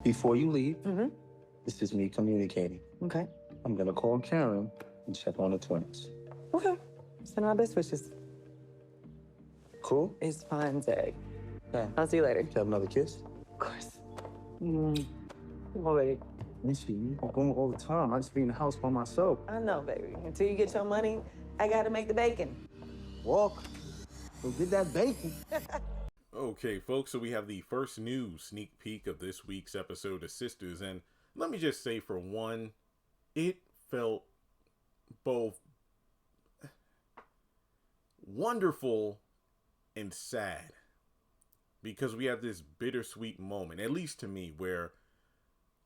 Before you leave, this is me communicating. Okay. I'm going to call Karen and check on the twins. Okay. Send my best wishes. Cool? It's fine, Zach. Yeah. I'll see you later. Have another kiss? Of course. Mm. Oh, baby. Miss you. I'm going all the time. I just be in the house by myself. I know, baby. Until you get your money, I got to make the bacon. Walk. Go get that bacon. Okay, folks, so we have the first news sneak peek of this week's episode of Sistas, and let me just say, for one, it felt both wonderful and sad, because we have this bittersweet moment, at least to me, where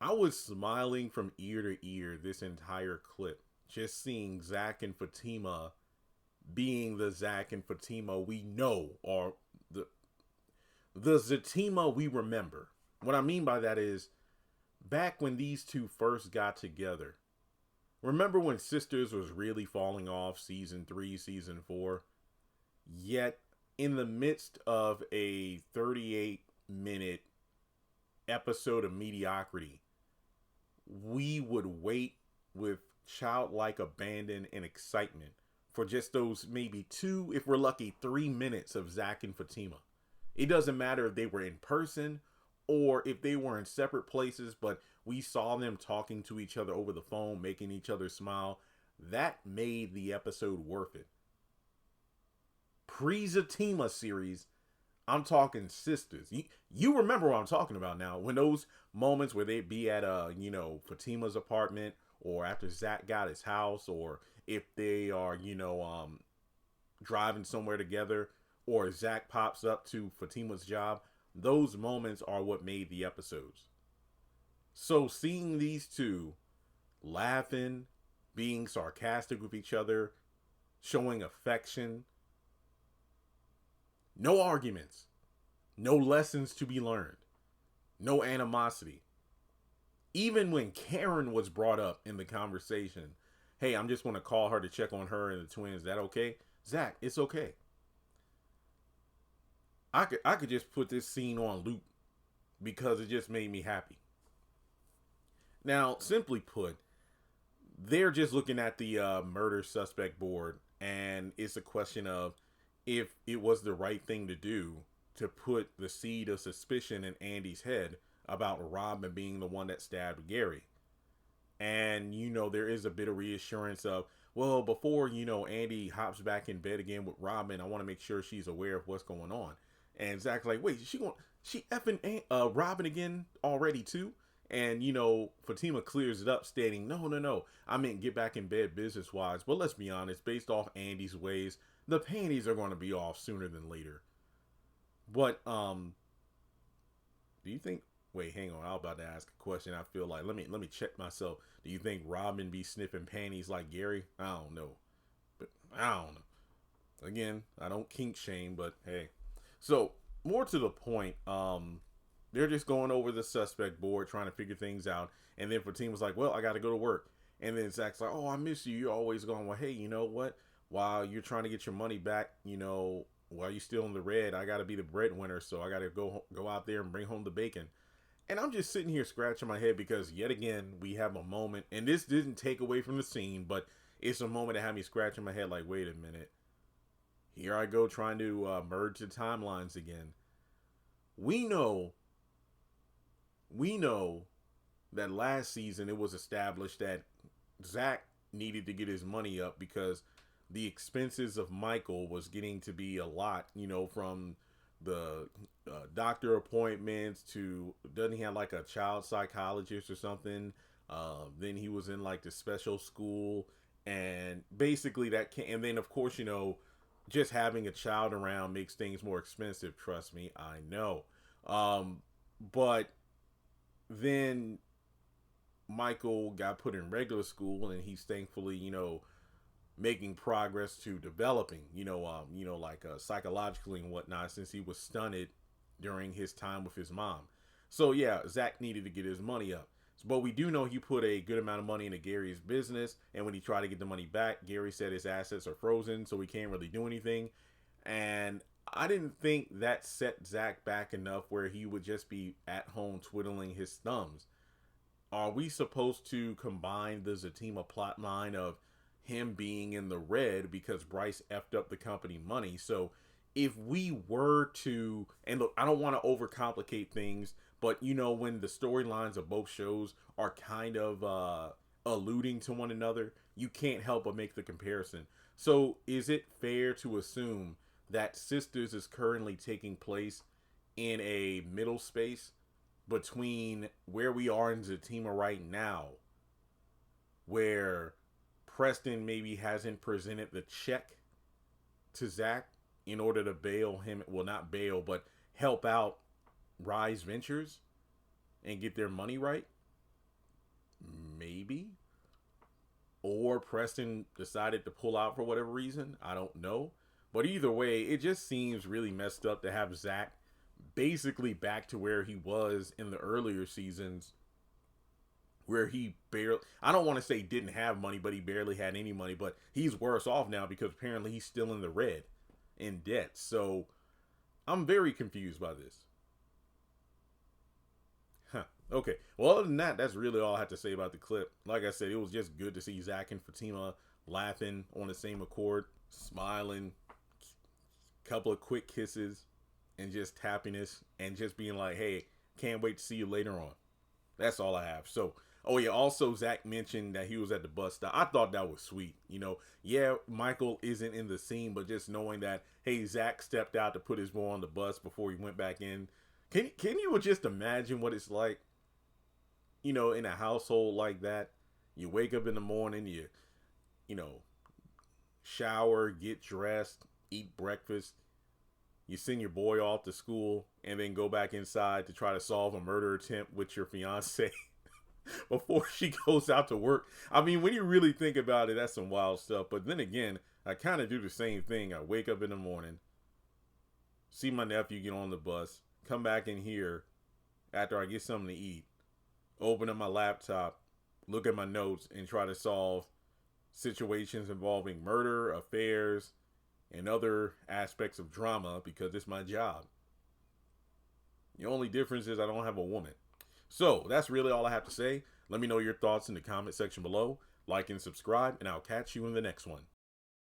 I was smiling from ear to ear this entire clip, just seeing Zach and Fatima being the Zach and Fatima we know, or the Zatima we remember. What I mean by that is, back when these two first got together, remember when Sistas was really falling off season 3, season 4? Yet, in the midst of a 38-minute episode of mediocrity, we would wait with childlike abandon and excitement for just those maybe 2, if we're lucky, 3 minutes of Zach and Fatima. It doesn't matter if they were in person or if they were in separate places, but we saw them talking to each other over the phone, making each other smile. That made the episode worth it. Pre-Zatima series, I'm talking Sistas. You remember what I'm talking about now. When those moments where they'd be at Fatima's apartment, or after Zach got his house, or if they are, driving somewhere together, or Zach pops up to Fatima's job, those moments are what made the episodes. So seeing these two laughing, being sarcastic with each other, showing affection, no arguments, no lessons to be learned, no animosity. Even when Karen was brought up in the conversation, hey, I'm just going to call her to check on her and the twins. Is that okay? Zach, it's okay. I could just put this scene on loop because it just made me happy. Now, simply put, they're just looking at the murder suspect board, and it's a question of if it was the right thing to do to put the seed of suspicion in Andy's head about Robin being the one that stabbed Gary. And, there is a bit of reassurance of, well, before, Andy hops back in bed again with Robin, I want to make sure she's aware of what's going on. And Zach's like, wait, she effing Robin again already too? And, Fatima clears it up stating, no, I meant get back in bed business-wise. But let's be honest, based off Andy's ways, the panties are going to be off sooner than later. But, do you think, wait, hang on, I was about to ask a question. I feel like, let me check myself. Do you think Robin be sniffing panties like Gary? I don't know. But, I don't know. Again, I don't kink shame, but hey. So, more to the point, they're just going over the suspect board, trying to figure things out. And then Fatima's like, well, I got to go to work. And then Zach's like, oh, I miss you. You're always going, well, hey, you know what? While you're trying to get your money back, while you're still in the red, I got to be the breadwinner. So I got to go out there and bring home the bacon. And I'm just sitting here scratching my head because yet again, we have a moment. And this didn't take away from the scene, but it's a moment that had me scratching my head like, wait a minute. Here I go trying to merge the timelines again. We know that last season it was established that Zach needed to get his money up because the expenses of Michael was getting to be a lot, from the doctor appointments to, doesn't he have like a child psychologist or something? Then he was in like the special school, and basically and then of course, just having a child around makes things more expensive. Trust me, I know. But then Michael got put in regular school, and he's thankfully, making progress to developing, psychologically and whatnot, since he was stunted during his time with his mom. So yeah, Zach needed to get his money up. But we do know he put a good amount of money into Gary's business, and when he tried to get the money back, Gary said his assets are frozen, so he can't really do anything. And I didn't think that set Zach back enough where he would just be at home twiddling his thumbs. Are we supposed to combine the Zatima plot line of him being in the red because Bryce effed up the company money? So if we were to, and look, I don't want to overcomplicate things, but you know, when the storylines of both shows are kind of alluding to one another, you can't help but make the comparison. So is it fair to assume that Sisters is currently taking place in a middle space between where we are in Zatima right now, where Preston maybe hasn't presented the check to Zach in order to bail him, well, not bail, but help out Rise Ventures and get their money right? Maybe. Or Preston decided to pull out for whatever reason. I don't know. But either way, it just seems really messed up to have Zach basically back to where he was in the earlier seasons, where he barely, I don't want to say didn't have money, but he barely had any money. But he's worse off now because apparently he's still in the red in debt. So I'm very confused by this. Okay. Well, other than that, that's really all I have to say about the clip. Like I said, it was just good to see Zach and Fatima laughing on the same accord, smiling, couple of quick kisses, and just happiness, and just being like, hey, can't wait to see you later on. That's all I have. So, oh yeah, also Zach mentioned that he was at the bus stop. I thought that was sweet. You know, yeah, Michael isn't in the scene, but just knowing that, hey, Zach stepped out to put his boy on the bus before he went back in. Can you just imagine what it's like? You know, in a household like that, you wake up in the morning, you know, shower, get dressed, eat breakfast, you send your boy off to school, and then go back inside to try to solve a murder attempt with your fiance before she goes out to work. I mean, when you really think about it, that's some wild stuff. But then again, I kind of do the same thing. I wake up in the morning, see my nephew get on the bus, come back in here after I get something to eat, open up my laptop, look at my notes, and try to solve situations involving murder, affairs, and other aspects of drama because it's my job. The only difference is I don't have a woman. So that's really all I have to say. Let me know your thoughts in the comment section below. Like and subscribe, and I'll catch you in the next one.